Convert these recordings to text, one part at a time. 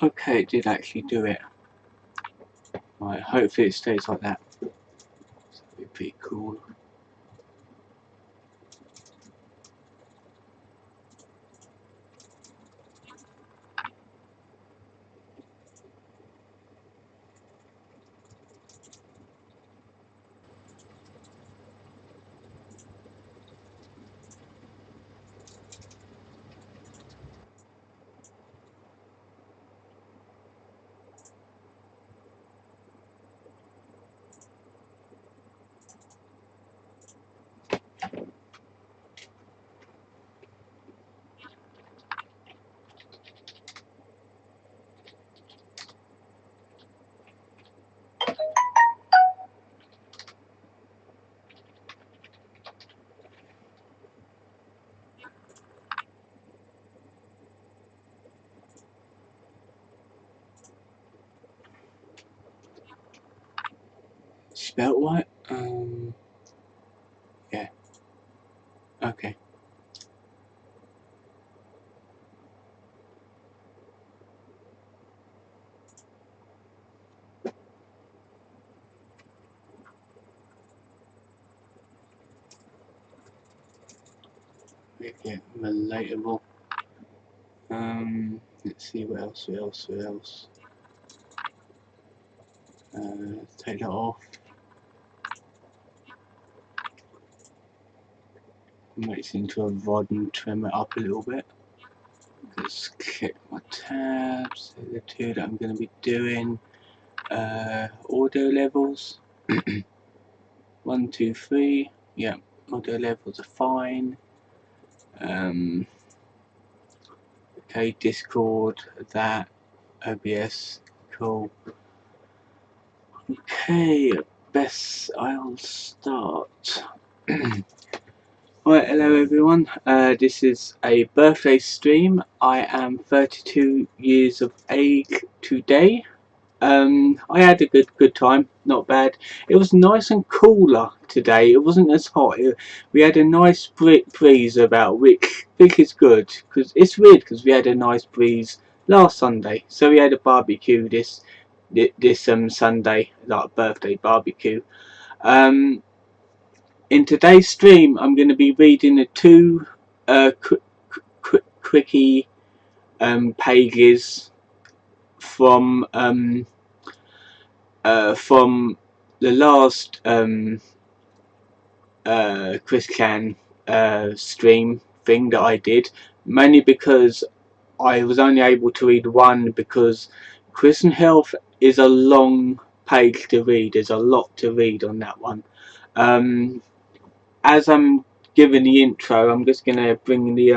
Okay, it did actually do it. Right, hopefully it stays like that. That'd be pretty cool. Spelt right? Yeah. Okay. Yeah, relatable. Let's see what else. Take that off. Make it into a rod and trim it up a little bit. Just click my tabs. The two that I'm going to be doing. Audio levels. 1, 2, 3. Yeah, audio levels are fine. Okay, Discord, that, OBS, cool. Okay, best I'll start. Right, hello everyone. This is a birthday stream. I am 32 years of age today. I had a good time, not bad. It was nice and cooler today. It wasn't as hot. We had a nice breeze about, which is good because it's weird because we had a nice breeze last Sunday. So we had a barbecue this Sunday, like a birthday barbecue. In today's stream, I'm going to be reading the two quickie pages from the last Chris Can stream thing that I did, mainly because I was only able to read one because Christian Health is a long page to read. There's a lot to read on that one. As I'm giving the intro, I'm just gonna bring it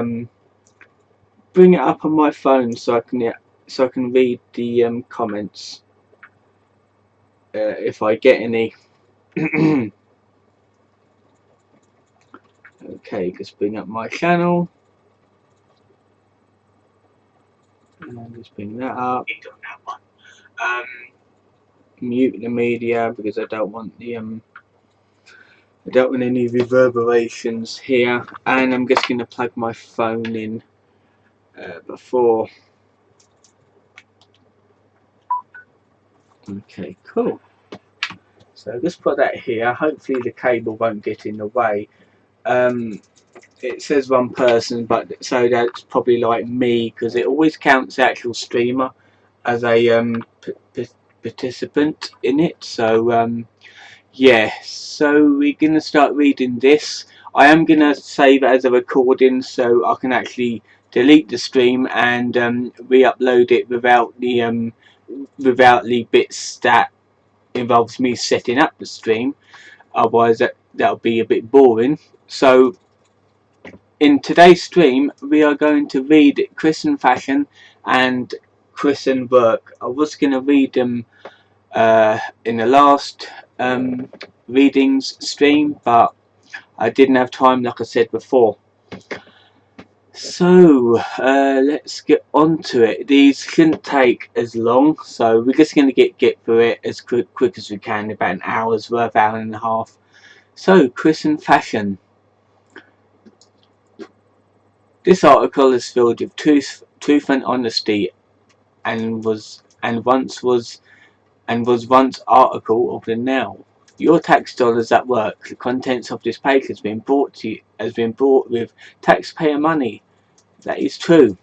up on my phone so I can read the comments if I get any. Okay, just bring up my channel. And just bring that up. Mute the media because I don't want any reverberations here, and I'm just going to plug my phone in before. Okay, cool. So just put that here. Hopefully the cable won't get in the way. It says one person, but so that's probably like me because it always counts the actual streamer as a participant in it. So yeah, so we're going to start reading this. I am going to save it as a recording so I can actually delete the stream and re-upload it without the bits that involves me setting up the stream. Otherwise that'll be a bit boring. So in today's stream we are going to read Christian Fashion and Christian Work. I was going to read them in the last readings stream, but I didn't have time like I said before. So let's get on to it. These shouldn't take as long, so we're just going to get through it as quick as we can, about an hour's worth, hour and a half. So Christian Fashion. This article is filled with truth and honesty and was once article of the Now. Your tax dollars at work. The contents of this page has been brought with taxpayer money. That is true,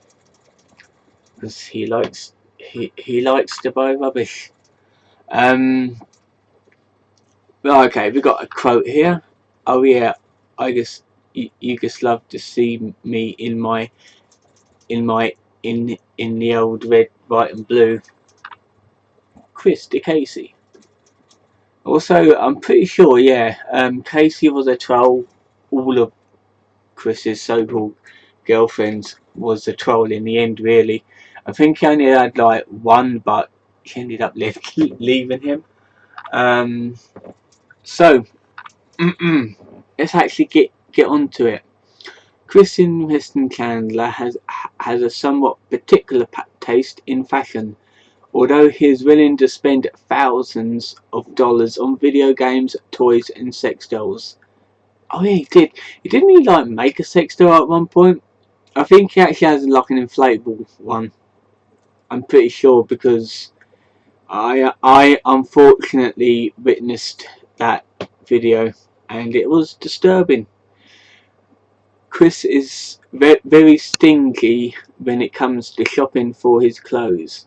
because he likes to buy rubbish. Well, okay, we got a quote here. Oh yeah, I guess you just love to see me in the old red, white, and blue. Chris Casey. Also, I'm pretty sure, yeah, Casey was a troll. All of Chris's so-called girlfriends was a troll in the end, really. I think he only had like one, but she ended up leaving him. So, let's actually get onto it. Christian Weston Chandler has a somewhat particular taste in fashion. Although he is willing to spend thousands of dollars on video games, toys, and sex dolls. Oh yeah, he did. Didn't he like make a sex doll at one point? I think he actually has like an inflatable one. I'm pretty sure, because I unfortunately witnessed that video and it was disturbing. Chris is very stingy when it comes to shopping for his clothes,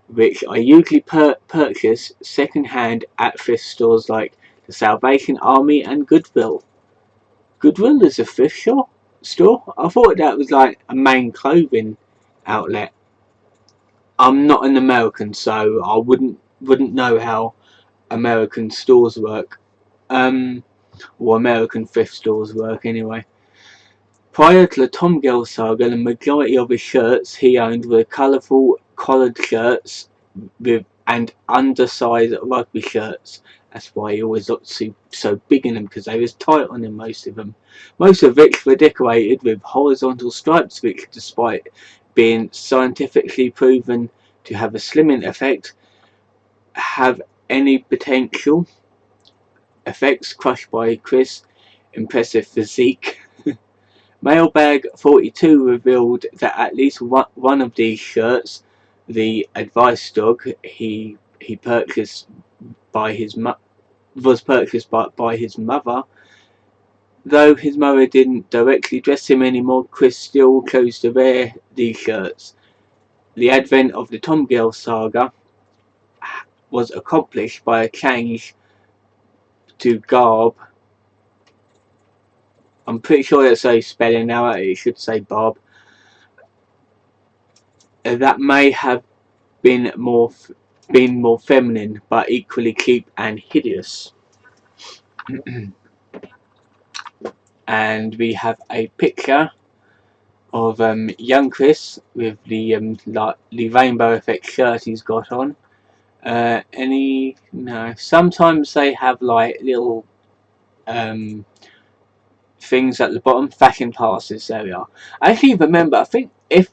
which I usually purchase second-hand at thrift stores like the Salvation Army and Goodwill. Goodwill is a thrift store? I thought that was like a main clothing outlet. I'm not an American, so I wouldn't know how American stores work. Or American thrift stores work anyway. Prior to the Tom Gill saga, the majority of his shirts he owned were colourful collared shirts and undersized rugby shirts. That's why he always looked so big in them, because they was tight on him, most of them. Most of which were decorated with horizontal stripes, which, despite being scientifically proven to have a slimming effect, have any potential effects crushed by Chris' impressive physique. Mailbag 42 revealed that at least one of these shirts, the Advice Dog, he purchased by his was purchased by his mother. Though his mother didn't directly dress him anymore, Chris still chose to wear these shirts. The advent of the Tom Gill saga was accomplished by a change to garb. I'm pretty sure that's a spelling error. It should say Bob. That may have been more feminine, but equally cheap and hideous. And we have a picture of young Chris with the rainbow effect shirt he's got on. No. Sometimes they have like little things at the bottom. Fashion passes. There we are. I actually remember. I think if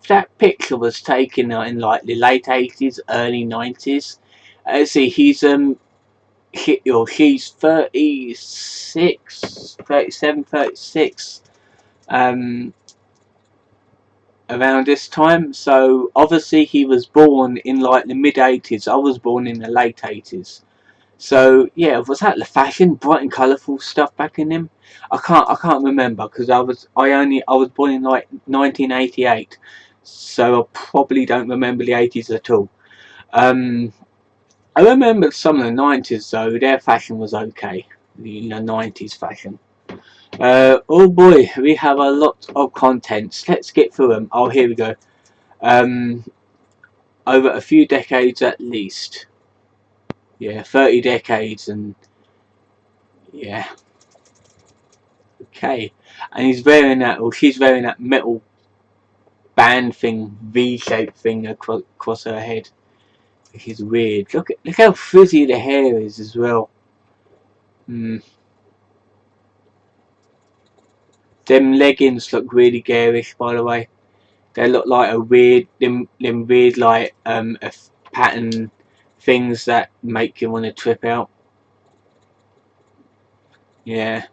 that picture was taken in like the late 80s, early 90s. Let's see. She's 36, 37, 36. Around this time, so obviously he was born in like the mid 80s. I was born in the late 80s. So yeah, was that the fashion, bright and colourful stuff back in him? I can't remember, because I was born in like 1988, so I probably don't remember the 80s at all. I remember some of the 90s though. Their fashion was okay, the 90s fashion. Oh boy, we have a lot of contents. Let's get through them. Oh, here we go. Over a few decades at least. Yeah, 30 decades, and yeah. Okay, and he's wearing that, or she's wearing that metal band thing, V-shaped thing across her head, which is weird. Look how frizzy the hair is as well. Them leggings look really garish, by the way. They look like a weird, them weird like pattern things that make you want to trip out. Yeah,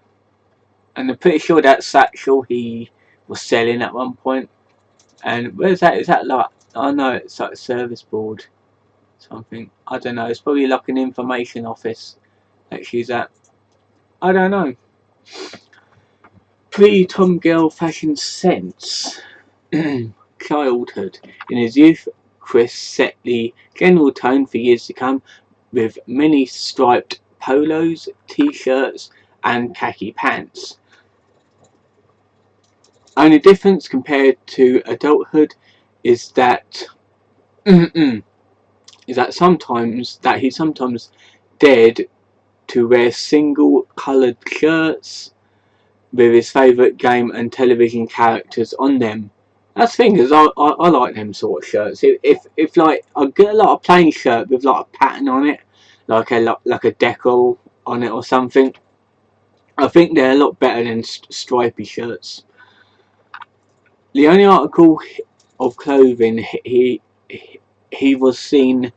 and I'm pretty sure that satchel he was selling at one point. And where's that? Is that like I know it's like a service board, something. I don't know. It's probably like an information office that she's at. I don't know. Pre-Tom Girl fashion sense. Childhood. In his youth, Chris set the general tone for years to come with many striped polos, t-shirts and khaki pants. Only difference compared to adulthood is that he sometimes dared to wear single coloured shirts with his favourite game and television characters on them. That's the thing, is I like them sort of shirts. If like I get a lot of plain shirt with like a pattern on it, like a decal on it or something, I think they're a lot better than stripy shirts. The only article of clothing he was seen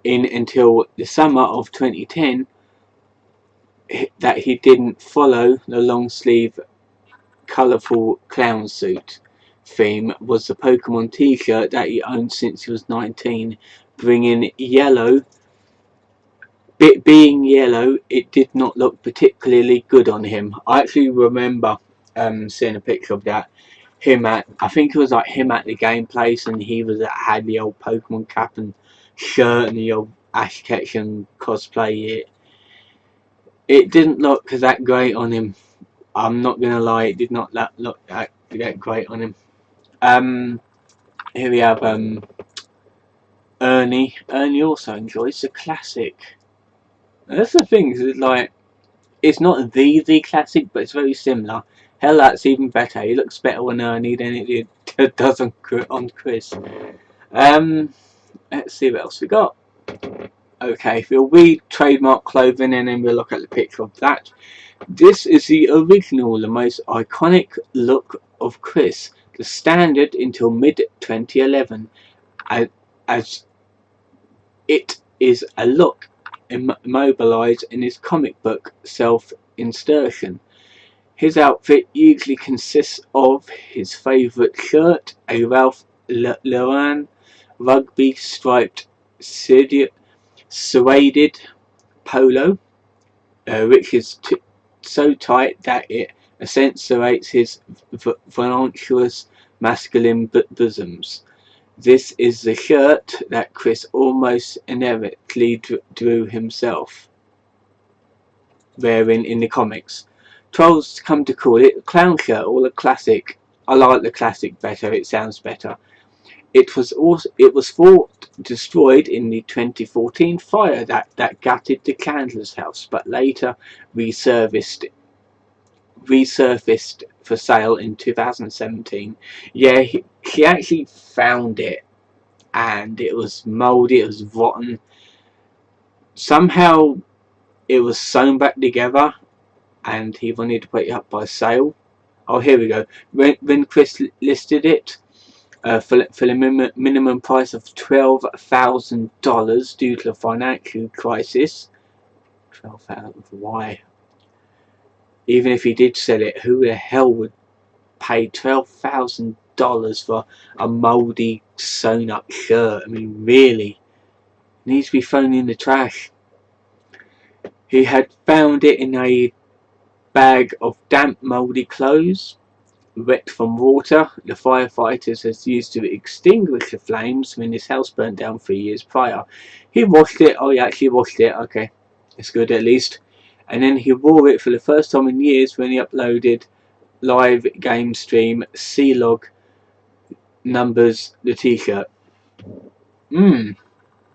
in until the summer of 2010 that he didn't follow the long sleeve colourful clown suit theme was the Pokemon t-shirt that he owned since he was 19, being yellow, it did not look particularly good on him. I actually remember seeing a picture of that, I think it was like him at the game place, and he had the old Pokemon cap and shirt and the old Ash Ketchum cosplay. It didn't look that great on him. I'm not gonna lie, it did not look that great on him. Here we have Ernie. Ernie also enjoys the classic. Now, that's the thing, is like it's not the classic, but it's very similar. Hell, that's even better. He looks better on Ernie than it does on Chris. Let's see what else we got. Okay, if we'll read trademark clothing and then we'll look at the picture of that. This is the original, the most iconic look of Chris, the standard until mid-2011, as it is a look immobilized in his comic book self-insertion. His outfit usually consists of his favourite shirt, a Ralph Lauren rugby striped suede polo, which is so tight that it accentuates his voluptuous masculine bosoms. This is the shirt that Chris almost inevitably drew himself wearing in the comics. Trolls come to call it a clown shirt or a classic. I like the classic better, it sounds better. It was thought destroyed in the 2014 fire that gutted the Candler's house, but later resurfaced for sale in 2017. Yeah, he actually found it, and it was mouldy, it was rotten. Somehow it was sewn back together, and he wanted to put it up by sale. Oh, here we go. When Chris listed it for the minimum price of $12,000 due to the financial crisis. 12,000, why? Even if he did sell it, who the hell would pay $12,000 for a mouldy sewn up shirt? I mean, really? It needs to be thrown in the trash. He had found it in a bag of damp mouldy clothes, wet from water. The firefighters had used to extinguish the flames when his house burnt down 3 years prior. He washed it. Oh, he actually washed it. Okay, it's good at least. And then he wore it for the first time in years when he uploaded live game stream C-Log numbers the t-shirt.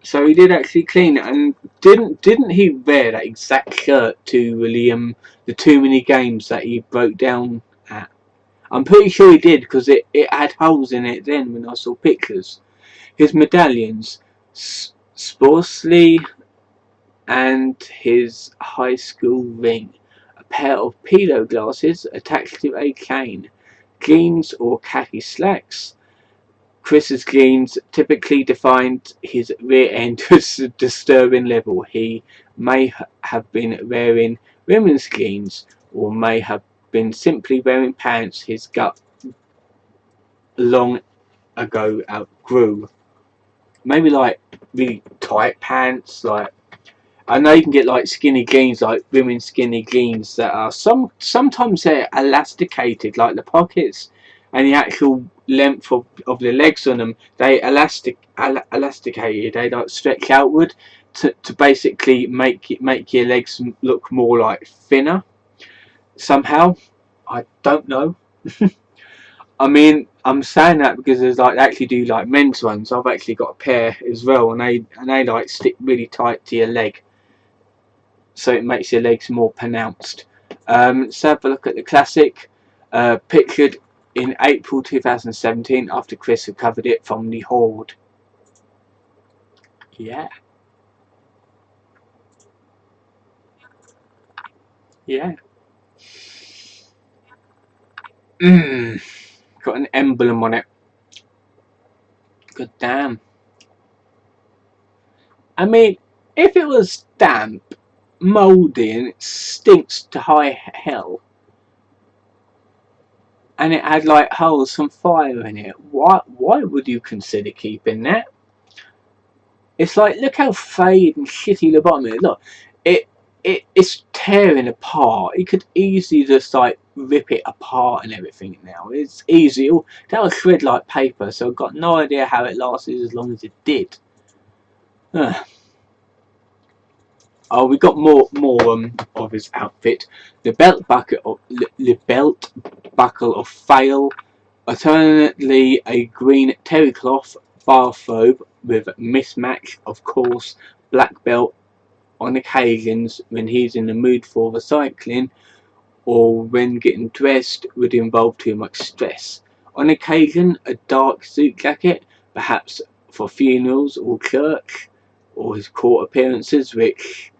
So he did actually clean it, and didn't he wear that exact shirt to the too many games that he broke down at? I'm pretty sure he did, because it had holes in it then when I saw pictures. His medallions, Sporsley, and his high school ring, a pair of Pilo glasses attached to a cane, jeans or khaki slacks. Chris's jeans typically defined his rear end to a disturbing level. He may have been wearing women's jeans, or may have been simply wearing pants his gut long ago outgrew. Maybe like really tight pants. Like I know you can get like skinny jeans, like women's skinny jeans that are sometimes they're elasticated, like the pockets and the actual length of the legs on them. They elasticated. They like stretch outward to basically make your legs look more like thinner. Somehow, I don't know. I mean, I'm saying that because there's like they actually do like men's ones. I've actually got a pair as well, and they like stick really tight to your leg, so it makes your legs more pronounced. Let's have a look at the classic, pictured in April 2017 after Chris recovered it from the Horde. Yeah, yeah. Got an emblem on it. Good damn. I mean, if it was damp, mouldy, and it stinks to high hell, and it had like holes from fire in it, why would you consider keeping that? It's like, look how faded and shitty the bottom is. Look, it's tearing apart. You could easily just like rip it apart and everything now. It's easy. That'll shred like paper, so I've got no idea how it lasted as long as it did. Oh, we got more of his outfit. The belt buckle of Fail, alternately a green terry cloth bathrobe with mismatch, of course, black belt on occasions when he's in the mood for recycling or when getting dressed would involve too much stress. On occasion, a dark suit jacket, perhaps for funerals or church, or his court appearances, which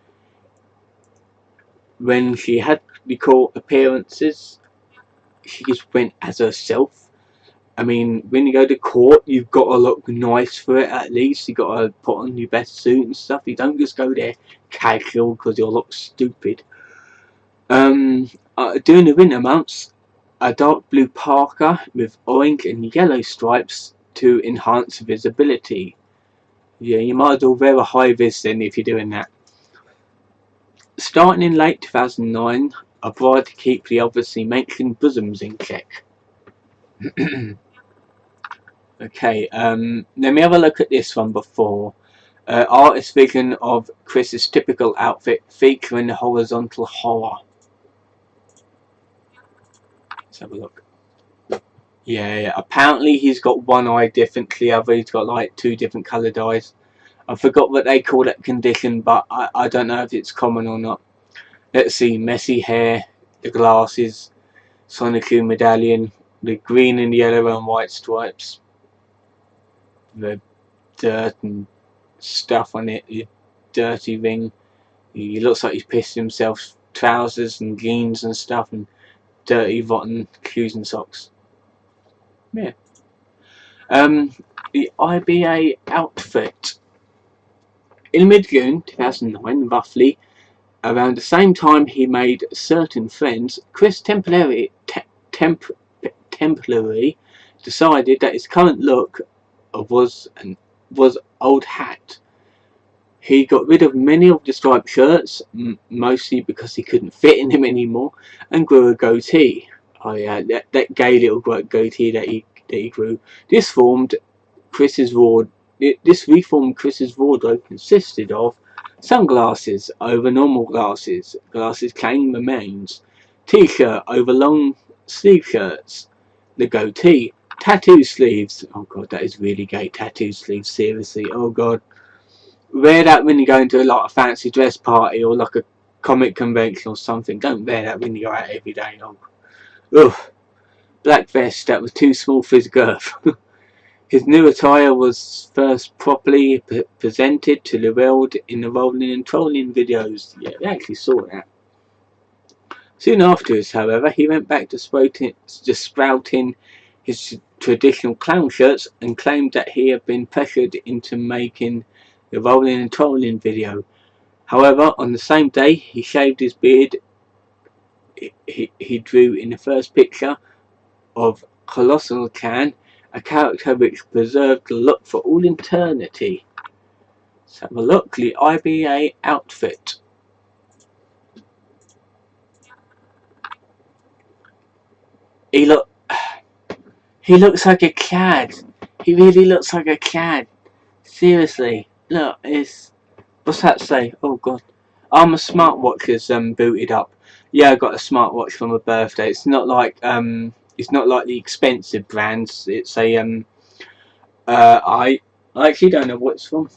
when she had the court appearances, she just went as herself. I mean, when you go to court, you've got to look nice for it at least. You've got to put on your best suit and stuff. You don't just go there casual because you'll look stupid. During the winter months, a dark blue parka with orange and yellow stripes to enhance visibility. Yeah, you might as well wear a high vis then if you're doing that. Starting in late 2009, a bride to keep the obviously mentioned bosoms in check. Okay, let me have a look at this one before. Artist vision of Chris's typical outfit featuring horizontal horror. Let's have a look. Yeah, apparently he's got one eye different to the other. He's got like two different coloured eyes. I forgot what they call that condition, but I don't know if it's common or not. Let's see, messy hair, the glasses, Sonic medallion, the green and yellow and white stripes, the dirt and stuff on it, the dirty ring. He looks like he's pissed himself, trousers and jeans and stuff, and dirty rotten shoes and socks. Yeah. The IBA outfit. In mid-June 2009, roughly around the same time he made certain friends, Chris temporarily decided that his current look was old hat. He got rid of many of the striped shirts, mostly because he couldn't fit in them anymore, and grew a goatee. Oh yeah, that gay little goatee that he grew. This reformed Chris's wardrobe consisted of sunglasses over normal glasses, claim remains, t-shirt over long sleeve shirts, the goatee, tattoo sleeves. Oh god, that is really gay. Tattoo sleeves, seriously. Oh god. Wear that when you go into like a fancy dress party or like a comic convention or something. Don't wear that when you go out every day. Oh. Ugh. Black vest that was too small for his girth. His new attire was first properly presented to the world in the Rolling and Trolling videos. Yeah, we actually saw that. Soon afterwards, however, he went back to sprouting his traditional clown shirts and claimed that he had been pressured into making the Rolling and Trolling video. However, on the same day he shaved his beard, he drew in the first picture of Colossal Can a character which preserved the look for all eternity. Let's have a look. The IBA outfit. He looks like a cad. He really looks like a cad. Seriously, look, what's that say? Oh god. Oh, my smartwatch is booted up. Yeah, I got a smartwatch for my birthday. It's not like the expensive brands. It's a I actually don't know what it's from.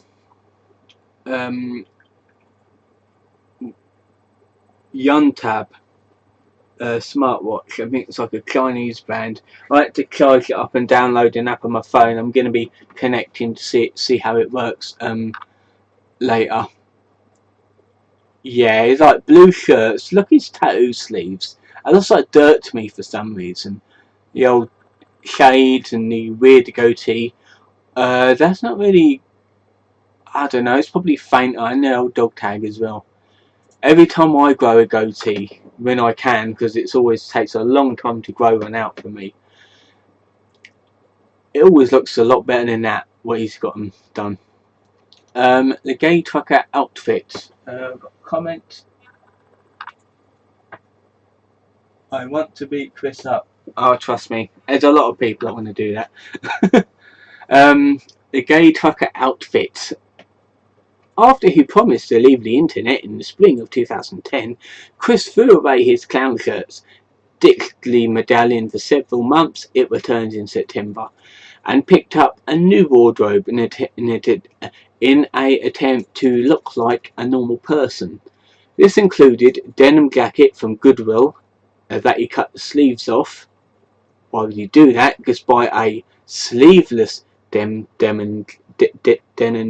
Yuntab smartwatch. I think it's like a Chinese brand. I like to charge it up and download an app on my phone. I'm going to be connecting to see how it works later. Yeah, it's like blue shirts. Look at his tattoo sleeves. It looks like dirt to me for some reason. The old shades and the weird goatee. That's not really. I don't know. It's probably fainter and the old dog tag as well. Every time I grow a goatee, when I can, because it always takes a long time to grow one out for me, it always looks a lot better than that. What he's got them done. The gay trucker outfit. Got a comment. I want to beat Chris up. Oh, trust me, there's a lot of people that want to do that. The gay trucker outfit. After he promised to leave the internet in the spring of 2010, Chris threw away his clown shirts, ditched the medallion for several months, it returns in September, and picked up a new wardrobe in an attempt to look like a normal person. This included a denim jacket from Goodwill that he cut the sleeves off. Why would you do that? Just buy a sleeveless denim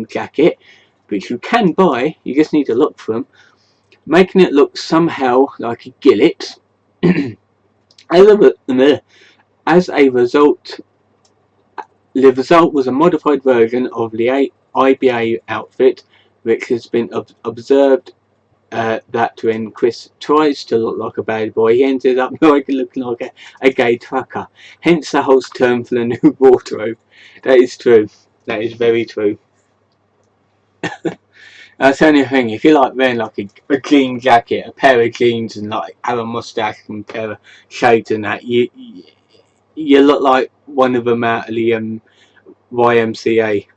jacket, which you can buy, you just need to look for them, making it look somehow like a gillet. As a result, the result was a modified version of the IBA outfit, which has been observed that when Chris tries to look like a bad boy, he ended up looking like a gay trucker. Hence the whole term for the new wardrobe. That is true. That is very true. That's the only thing. If you like wearing like a jean jacket, a pair of jeans, and like have a mustache and a pair of shades and that, you look like one of them out of the YMCA.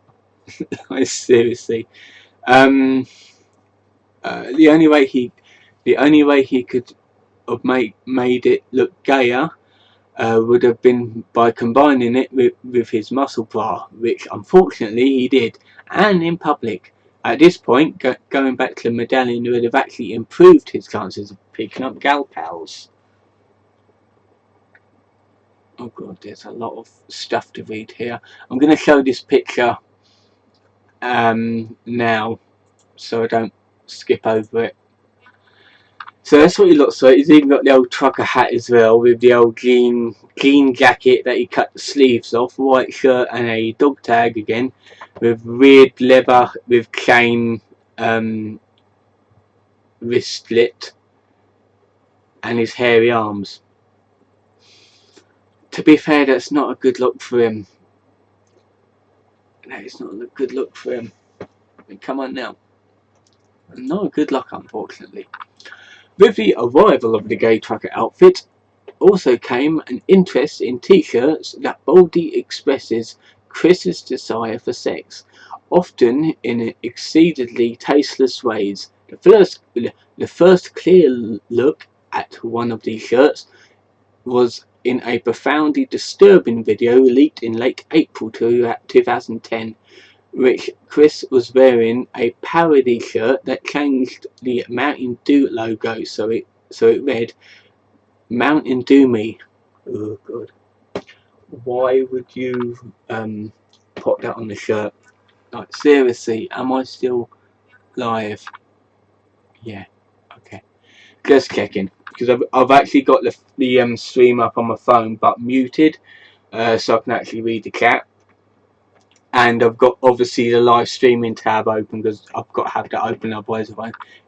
Seriously. The only way he could have made it look gayer would have been by combining it with his muscle bra, which unfortunately he did, and in public. At this point, going back to the medallion would have actually improved his chances of picking up gal pals. Oh god, there's a lot of stuff to read here. I'm going to show this picture now, so I don't skip over it. So that's what he looks like. He's even got the old trucker hat as well, with the old jean jacket that he cut the sleeves off, white shirt and a dog tag again, with weird leather with chain wristlet, and his hairy arms. To be fair, that's not a good look for him. That is not a good look for him. I mean, come on now. Not a good look, unfortunately. With the arrival of the gay trucker outfit also came an interest in t-shirts that boldly expresses Chris's desire for sex, often in exceedingly tasteless ways. The first clear look at one of these shirts was in a profoundly disturbing video leaked in late April 2010, which Chris was wearing a parody shirt that changed the Mountain Dew logo, so it read Mountain Dew me. Oh god. Why would you put that on the shirt? Like, seriously, am I still live? Yeah, okay. Just checking, because I've actually got the stream up on my phone but muted, so I can actually read the chat. And I've got obviously the live streaming tab open because I've got to have that open, otherwise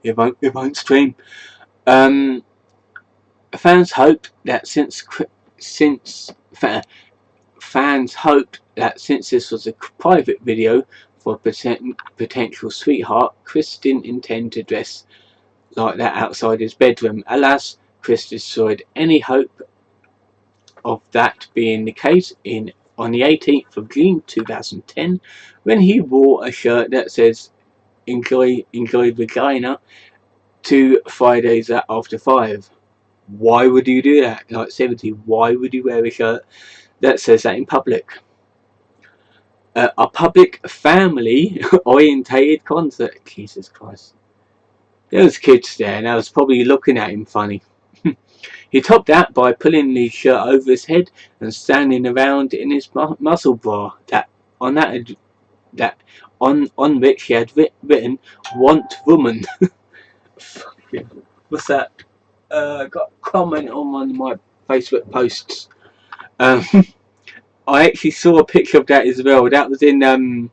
it won't stream. Fans hoped that fans hoped that since this was a private video for a potential sweetheart, Chris didn't intend to dress like that outside his bedroom. Alas, Chris destroyed any hope of that being the case on the 18th of June 2010 when he wore a shirt that says enjoy vagina to Fridays after 5. Why would you do that? Like, seriously, why would you wear a shirt that says that in public? A public family orientated concert. Jesus Christ. There was kids there and I was probably looking at him funny. He topped that by pulling his shirt over his head and standing around in his muscle bra on which he had written "Want Woman." What's that? Got a comment on one of my Facebook posts. I actually saw a picture of that as well. That was in a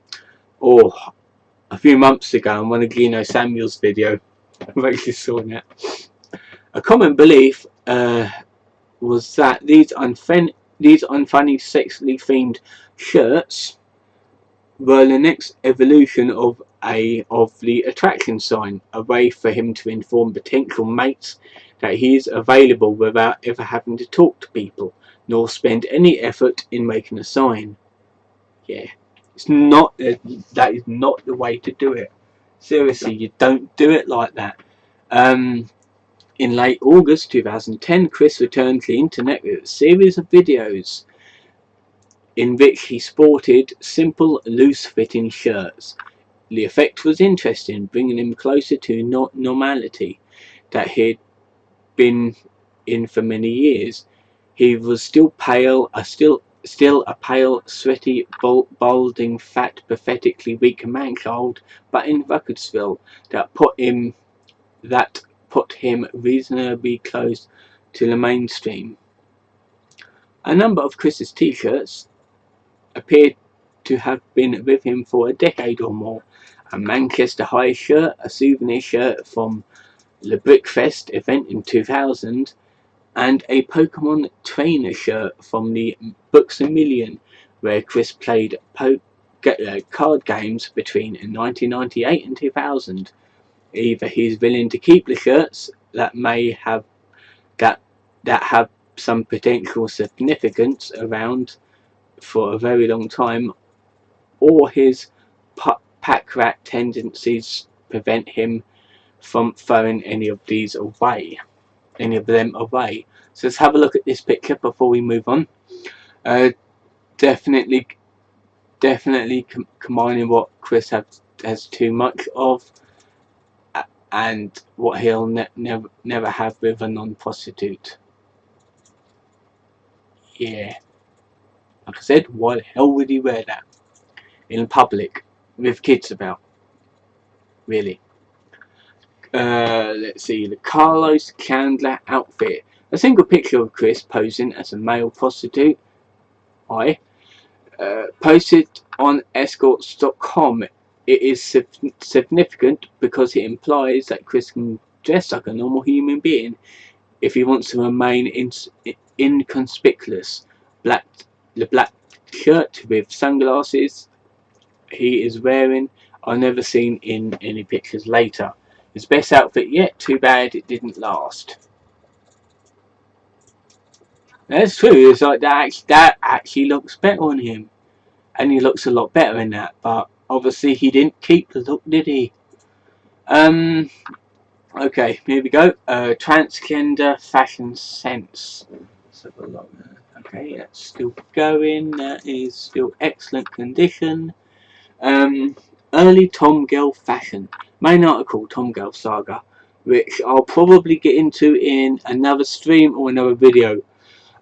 few months ago on one of Gino Samuel's video. I actually saw that. A common belief was that these unfunny sexually themed shirts were the next evolution of the attraction sign, a way for him to inform potential mates that he is available without ever having to talk to people, nor spend any effort in making a sign. Yeah, it's not. That is not the way to do it. Seriously, you don't do it like that. In late August 2010, Chris returned to the internet with a series of videos in which he sported simple, loose-fitting shirts. The effect was interesting, bringing him closer to normality that he'd been in for many years. He was still pale, still a pale, sweaty, balding, fat, pathetically weak man-child, but in Ruckersville, that put him reasonably close to the mainstream. A number of Chris's t-shirts appeared to have been with him for a decade or more. A Manchester High shirt, a souvenir shirt from the Brickfest event in 2000, and a Pokemon trainer shirt from the Books A Million, where Chris played card games between 1998 and 2000. Either he's willing to keep the shirts that have some potential significance around for a very long time, or his pack rat tendencies prevent him from throwing any of them away. So let's have a look at this picture before we move on. Definitely combining what Chris has too much of and what he'll never have with a non-prostitute. Yeah, like I said, why the hell would he wear that in public with kids about? Really? Let's see, the Carlos Chandler outfit. A single picture of Chris posing as a male prostitute. Posted on escorts.com. It is significant because it implies that Chris can dress like a normal human being if he wants to remain inconspicuous. The black shirt with sunglasses he is wearing are never seen in any pictures later. His best outfit yet, too bad it didn't last. That's true, it's like that actually looks better on him. And he looks a lot better in that, but obviously he didn't keep the look, did he? Okay, here we go. Transgender fashion sense. Let's have a look. Okay, that's still going. That is still excellent condition. Early Tom Girl fashion. Main article, Tom Girl saga, which I'll probably get into in another stream or another video.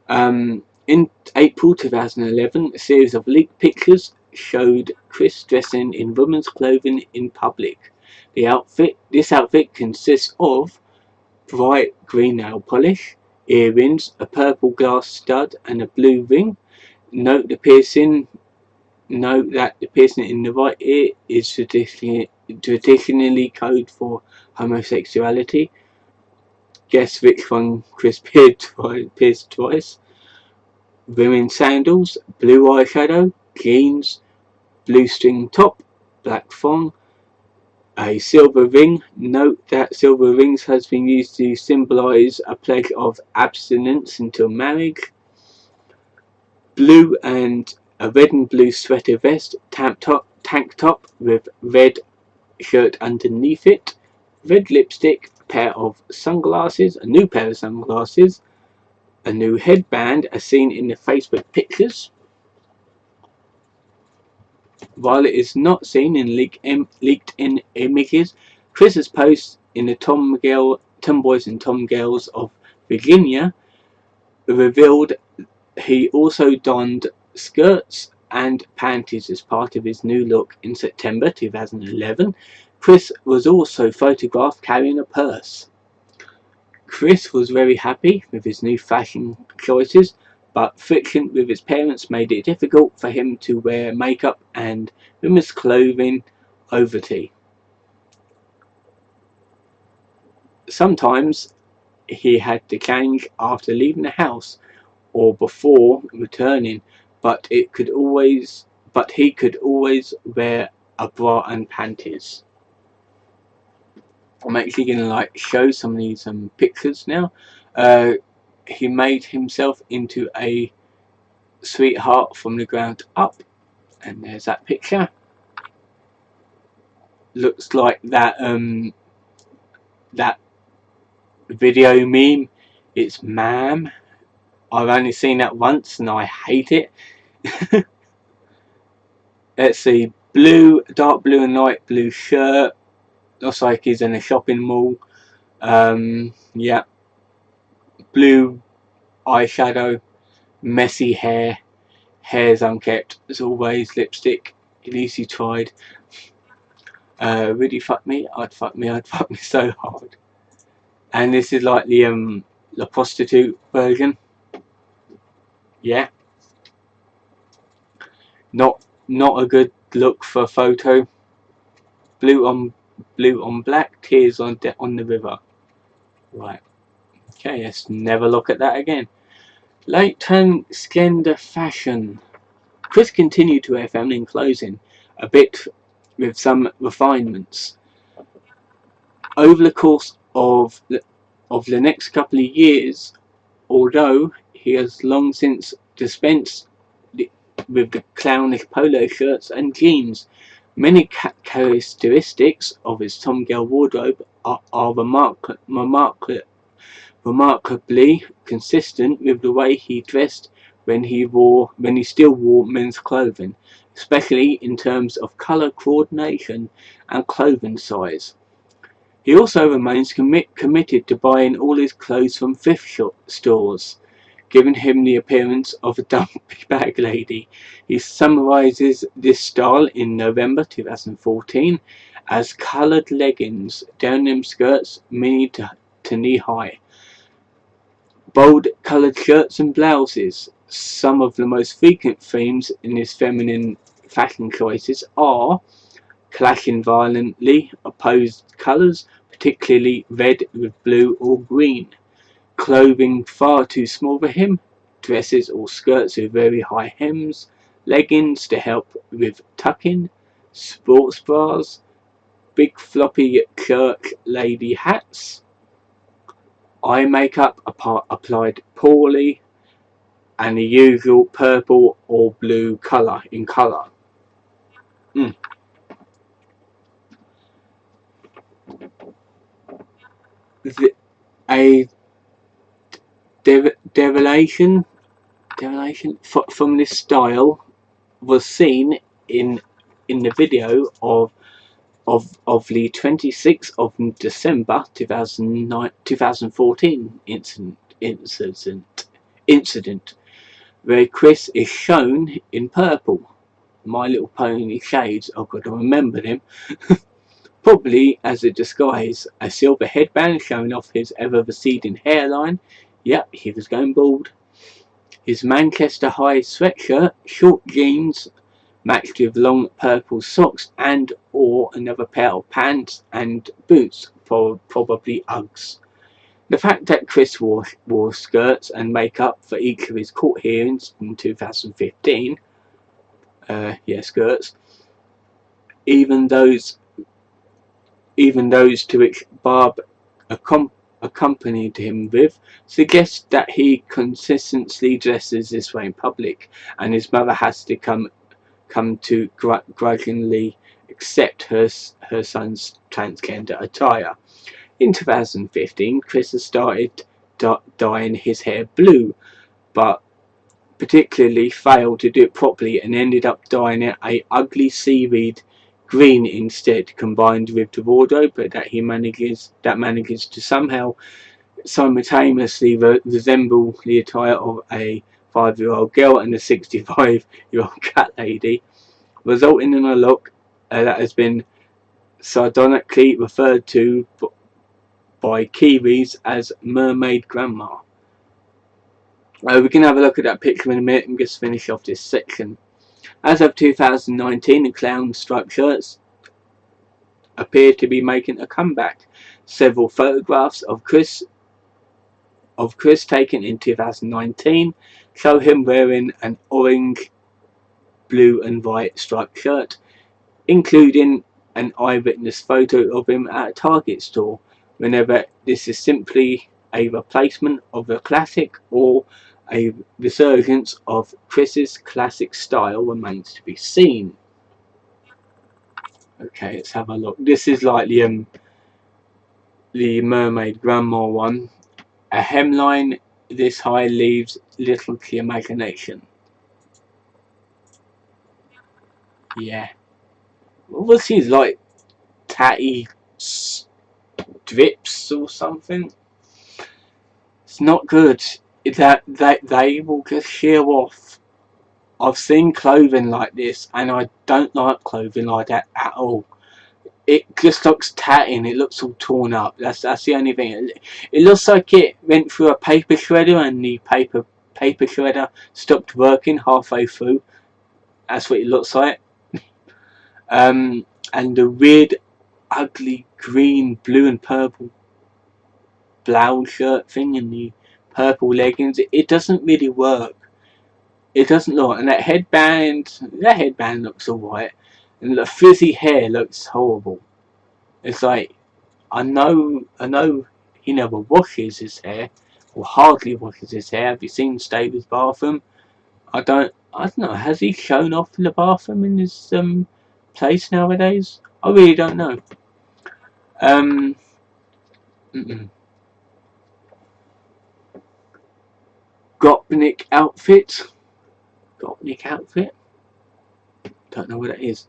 In April 2011, a series of leaked pictures showed Chris dressing in women's clothing in public. This outfit consists of bright green nail polish, earrings, a purple glass stud, and a blue ring. Note that the piercing in the right ear is traditionally code for homosexuality. Guess which one Chris pierced twice. women's sandals, blue eyeshadow, jeans, blue string top, black thong, a silver ring. Note that silver rings has been used to symbolise a pledge of abstinence until marriage. Blue and a red and blue sweater vest, tank top with red shirt underneath it, red lipstick, pair of sunglasses, a new pair of sunglasses, a new headband as seen in the Facebook pictures. While it is not seen in leaked in images, Chris's post in the Tomboys and Tom Girls of Virginia revealed he also donned skirts and panties as part of his new look in September 2011. Chris was also photographed carrying a purse. Chris was very happy with his new fashion choices, but friction with his parents made it difficult for him to wear makeup and women's clothing over tea. Sometimes he had to change after leaving the house or before returning, but he could always wear a bra and panties. I'm actually going to show some of these pictures now. He made himself into a sweetheart from the ground up, and there's that picture. Looks like that that video meme. It's ma'am. I've only seen that once and I hate it. Let's see, dark blue and light blue shirt. Looks like he's in a shopping mall. Yeah, blue eyeshadow, messy hair's unkept as always, lipstick, at least he tried. Really fuck me, I'd fuck me so hard. And this is like the prostitute version. Yeah, not a good look for a photo. Blue on black, tears on the river. Right, okay, let's never look at that again. Late transgender fashion. Chris continued to wear feminine clothing, a bit with some refinements. Over the course of the next couple of years, although he has long since dispensed with the clownish polo shirts and jeans, many characteristics of his Tom Girl wardrobe are remarkably consistent with the way he dressed when he still wore men's clothing, especially in terms of colour coordination and clothing size. He also remains committed to buying all his clothes from thrift stores, giving him the appearance of a dumpy bag lady. He summarises this style in November 2014 as coloured leggings, denim skirts, mini to knee high, bold coloured shirts and blouses. Some of the most frequent themes in his feminine fashion choices are clashing violently opposed colours, particularly red with blue or green, clothing far too small for him, dresses or skirts with very high hems, leggings to help with tucking, sports bras, big floppy church lady hats, eye makeup applied poorly, and the usual purple or blue colour in colour. A deviation from this style was seen in the video of the 26th of December 2014 incident where Chris is shown in purple. My Little Pony shades, I've got to remember them. Probably as a disguise, a silver headband showing off his ever receding hairline. Yep, he was going bald. His Manchester High sweatshirt, short jeans matched with long purple socks and or another pair of pants and boots, probably Uggs. The fact that Chris wore skirts and makeup for each of his court hearings in 2015, skirts, even those to which Barb accompanied him with, suggests that he consistently dresses this way in public, and his mother has to come to grudgingly accept her son's transgender attire. In 2015, Chris has started dyeing his hair blue, but particularly failed to do it properly and ended up dyeing it a ugly seaweed green instead, combined with the wardrobe that manages to somehow simultaneously resemble the attire of a 5-year-old girl and a 65-year-old cat lady, resulting in a look that has been sardonically referred to by Kiwis as mermaid grandma. We can have a look at that picture in a minute and just finish off this section. As of 2019, the clown striped shirts appear to be making a comeback. Several photographs of Chris taken in 2019 show him wearing an orange, blue and white striped shirt, including an eyewitness photo of him at a Target store. Whenever this is simply a replacement of the classic or a resurgence of Chris's classic style remains to be seen. Okay, let's have a look. This is like the mermaid grandma one. A hemline this high leaves little to imagination. Yeah. What was his, like, tatty strips or something? It's not good. That they will just shear off. I've seen clothing like this, and I don't like clothing like that at all. It just looks tatty and it looks all torn up. That's the only thing. It looks like it went through a paper shredder and the paper shredder stopped working halfway through. That's what it looks like. And the weird, ugly green, blue and purple blouse shirt thing and the purple leggings, it doesn't really work. It doesn't look. And that headband looks alright. And the frizzy hair looks horrible. It's like, I know he never washes his hair, or hardly washes his hair. Have you seen Stavel's bathroom? I don't know. Has he shown off in the bathroom in his place nowadays? I really don't know. Gopnik outfit. Don't know what it is.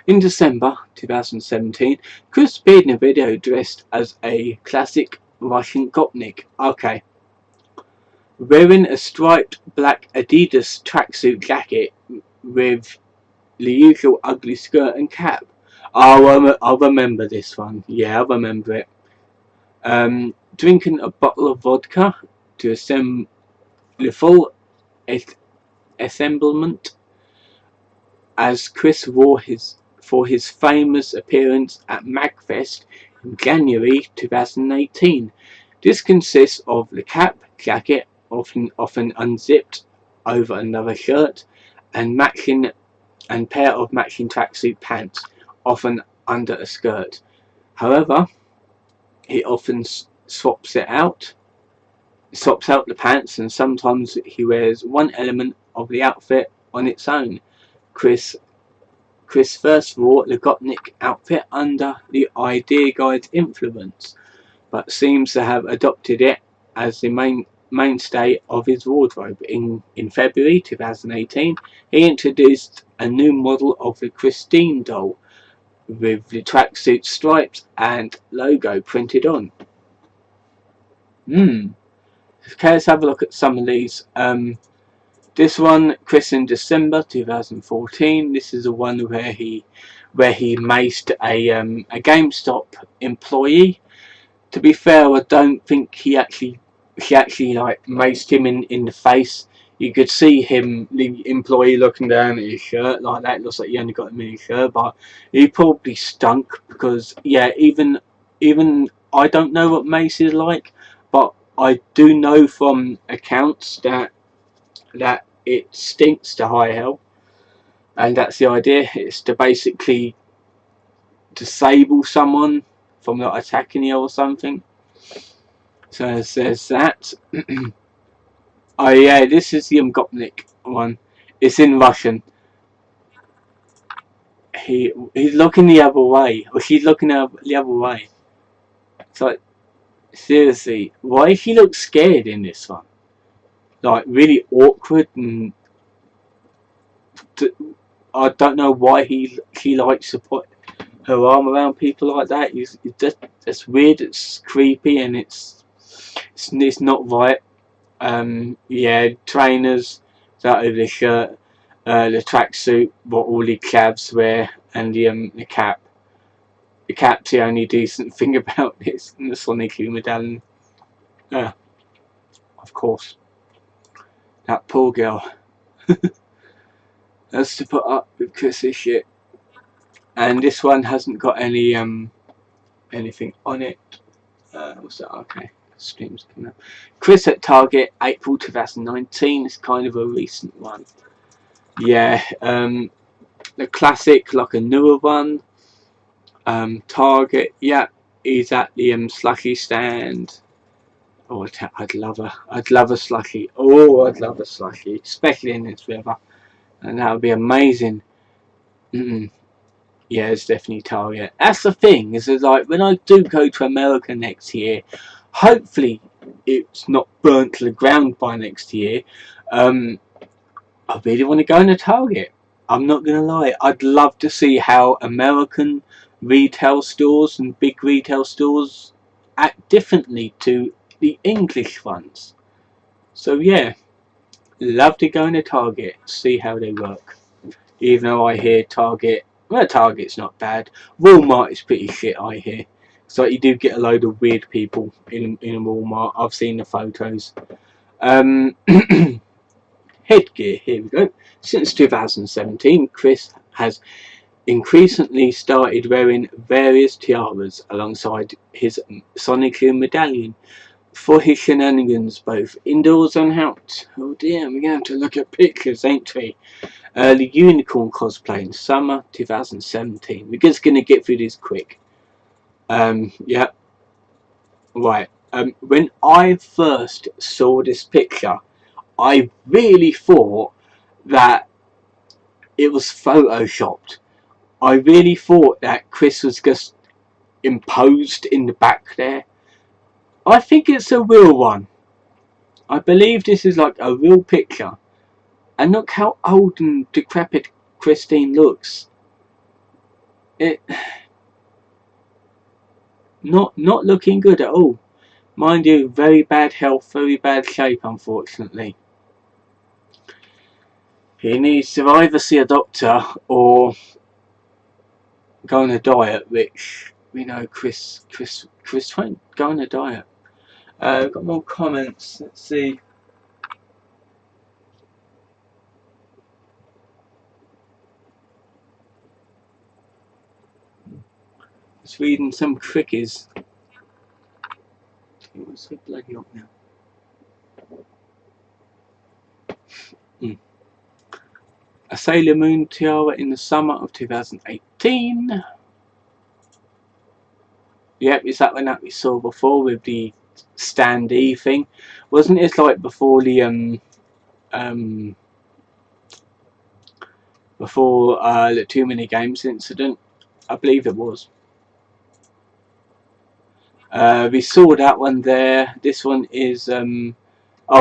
In December 2017, Chris appeared in a video dressed as a classic Russian Gopnik. Okay. Wearing a striped black Adidas tracksuit jacket with the usual ugly skirt and cap. I'll remember this one. Yeah, I remember it. Drinking a bottle of vodka to assemble the full assemblement as Chris wore for his famous appearance at MagFest in January 2018. This consists of the cap, jacket, often unzipped over another shirt, and pair of matching tracksuit pants, often under a skirt. However, he often swaps out the pants, and sometimes he wears one element of the outfit on its own. Chris first wore the Gopnik outfit under the Idea Guide's influence, but seems to have adopted it as the mainstay of his wardrobe. In February 2018, he introduced a new model of the Christine doll with the tracksuit stripes and logo printed on. Okay, let's have a look at some of these. This one, Chris in December 2014. This is the one where he maced a GameStop employee. To be fair, I don't think she actually like maced him in the face. You could see him, the employee, looking down at his shirt like that. It looks like he only got a mini shirt, but he probably stunk because, yeah, even even I don't know what mace is like, but I do know from accounts that it stinks to high hell, and that's the idea. It's to basically disable someone from not attacking you or something. So there's that. Oh yeah, this is the Gopnik one. It's in Russian. He's looking the other way, or she's looking the other way. It's like, seriously, why does she look scared in this one? Like really awkward, and I don't know why she likes to put her arm around people like that. It's weird. It's creepy, and it's not right. Yeah, trainers that over the shirt, the tracksuit, what all the chavs wear, and the cap. The cap's the only decent thing about this, and the Sonic Youth medallion. Of course, that poor girl has to put up with Chris's shit, and this one hasn't got any anything on it. What's that? Okay. Streams coming up. Chris at Target, April 2019. It's kind of a recent one. Yeah, the classic, like a newer one. Target, yeah, he's at the slushy stand. Oh, I'd love a slushy. Oh, I'd love a slushy, especially in this weather, and that would be amazing. Yeah, it's definitely Target. That's the thing, is that like when I do go to America next year, hopefully it's not burnt to the ground by next year. I really want to go in a Target. I'm not gonna lie. I'd love to see how American retail stores and big retail stores act differently to the English ones. So yeah, love to go in a Target, see how they work. Even though I hear Target, well, Target's not bad. Walmart is pretty shit, I hear. So you do get a load of weird people in a Walmart. I've seen the photos. Headgear, here we go. Since 2017, Chris has increasingly started wearing various tiaras alongside his Sonic Youth medallion for his shenanigans both indoors and out. Oh dear, we're going to have to look at pictures, ain't we? The unicorn cosplay in summer 2017. We're just going to get through this quick. Yeah. Right. When I first saw this picture, I really thought that it was photoshopped. I really thought that Chris was just imposed in the back there. I think it's a real one. I believe this is like a real picture. And look how old and decrepit Christine looks. It not looking good at all. Mind you, very bad health, very bad shape, unfortunately. He needs to either see a doctor or go on a diet, which we know Chris won't go on a diet. Got more comments. Let's see. Just reading some quickies. It was so bloody up now. A Sailor Moon tiara in the summer of 2018. Yep, is that one that we saw before with the standee thing? Wasn't it like before the the Too Many Games incident? I believe it was. We saw that one there. This one is oh,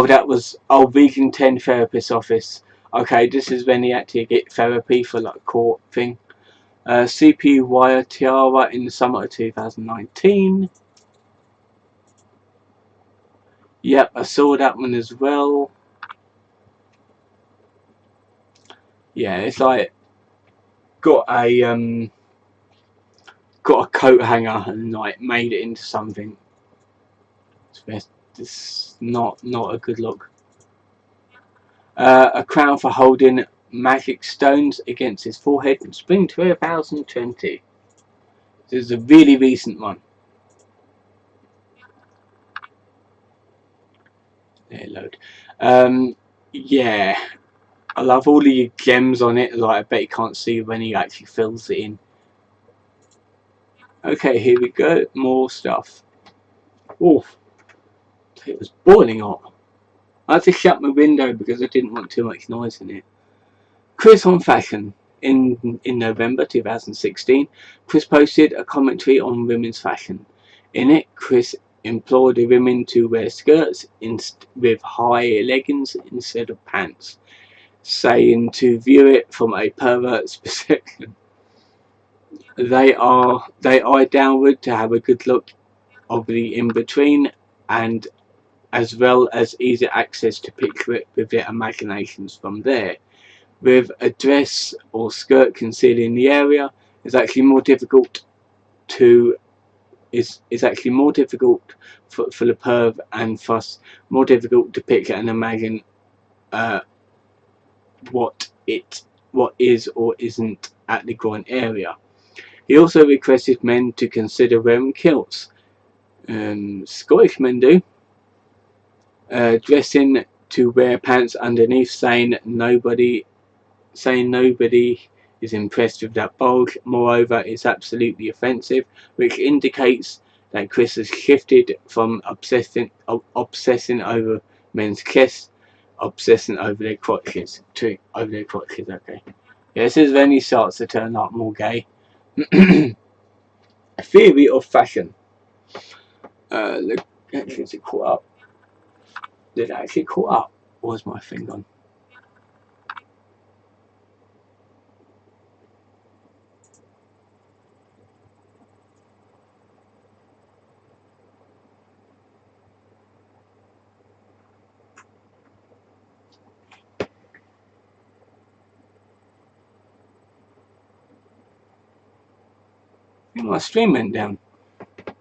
that was Vegan 10 therapist office. Okay, this is when he had to get therapy for like court thing. CPU wire tiara in the summer of 2019. Yep, I saw that one as well. Yeah, it's like got a coat hanger and like made it into something. It's not a good look. A crown for holding magic stones against his forehead in spring 2020. This is a really recent one. there, load. Yeah, I love all the gems on it. Like, I bet you can't see when he actually fills it in. Okay, here we go. More stuff. Oof, it was boiling hot. I had to shut my window because I didn't want too much noise in it. Chris on fashion. In November 2016, Chris posted a commentary on women's fashion. In it, Chris implored the women to wear skirts with high leggings instead of pants, saying to view it from a pervert's perception. They eye downward to have a good look of the in between, and as well as easy access to picture it with their imaginations from there. With a dress or skirt concealing the area, it's actually more difficult to is actually more difficult for the perv, and thus more difficult to picture and imagine uh, what is or isn't at the groin area. He also requested men to consider wearing kilts. Scottish men do. Dressing to wear pants underneath, saying nobody is impressed with that bulge. Moreover, it's absolutely offensive, which indicates that Chris has shifted from obsessing over men's chests, obsessing over their crotches, to over their crotches. Okay, yeah, this is when he starts to turn up more gay. A theory of fashion. Look, actually, is it caught up? Did it actually caught up? Or was my thing on? I think my stream went down.